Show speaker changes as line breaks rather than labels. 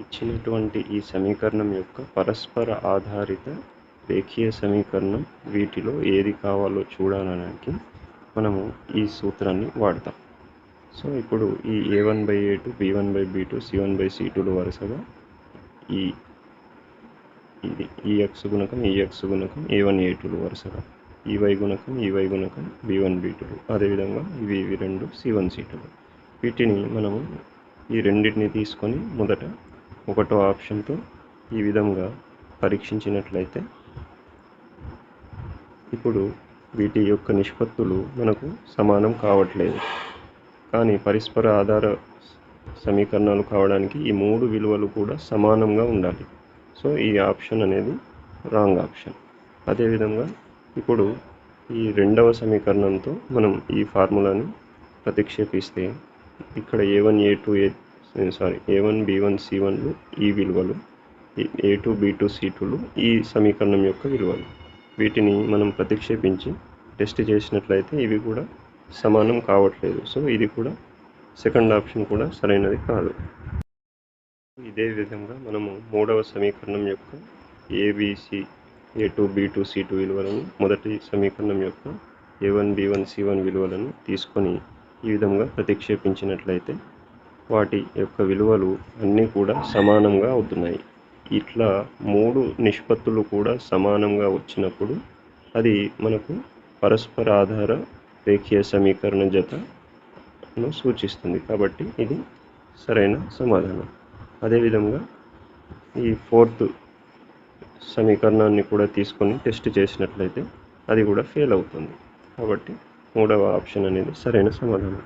ఇచ్చినటువంటి ఈ సమీకరణం యొక్క పరస్పర ఆధారిత రేఖీయ సమీకరణం వీటిలో ఏది కావాలో చూడడానికి మనము ఈ సూత్రాన్ని వాడతాం. సో ఇప్పుడు ఈ a1/a2 b1/b2 c1/c2లు వరుసగా ఈ x గుణకం గుణకం a1 a2లు వరుసగా ఈ y గుణకం b1 b2లు, అదేవిధంగా ఇవి రెండు c1 c2లు. వీటిని మనము ఈ రెండింటిని తీసుకొని మొదట ఒకటో ఆప్షన్తో ఈ విధంగా పరీక్షించినట్లయితే ఇప్పుడు వీటి యొక్క నిష్పత్తులు మనకు సమానం కావట్లేదు. కానీ పరస్పర ఆధార సమీకరణాలు కావడానికి ఈ మూడు విలువలు కూడా సమానంగా ఉండాలి. సో ఈ ఆప్షన్ అనేది రాంగ్ ఆప్షన్. అదేవిధంగా ఇప్పుడు ఈ రెండవ సమీకరణంతో మనం ఈ ఫార్ములాని ప్రతిక్షేపిస్తే ఇక్కడ a1 b1 c1లు ఈ విలువలు, a2 b2 c2లు ఈ సమీకరణం యొక్క విలువలు. వీటిని మనం ప్రతిక్షేపించి టెస్ట్ చేసినట్లయితే ఇవి కూడా సమానం కావట్లేదు. సో ఇది కూడా సెకండ్ ఆప్షన్ కూడా సరైనది కాదు. ఇదే విధంగా మనము మూడవ సమీకరణం యొక్క abc a2 b2 c2 విలువలను మొదటి సమీకరణం యొక్క a1 b1 c1 విలువలను తీసుకొని ఈ విధంగా ప్రతిక్షేపించినట్లయితే వాటి యొక్క విలువలు అన్నీ కూడా సమానంగా అవుతున్నాయి. ఇట్లా మూడు నిష్పత్తులు కూడా సమానంగా వచ్చినప్పుడు అది మనకు పరస్పర ఆధార రేఖీయ సమీకరణ జతను సూచిస్తుంది. కాబట్టి ఇది సరైన సమాధానం. అదేవిధంగా ఈ ఫోర్త్ సమీకరణాన్ని కూడా తీసుకొని టెస్ట్ చేసినట్లయితే అది కూడా ఫెయిల్ అవుతుంది. కాబట్టి మూడవ ఆప్షన్ అనేది సరైన సమాధానం.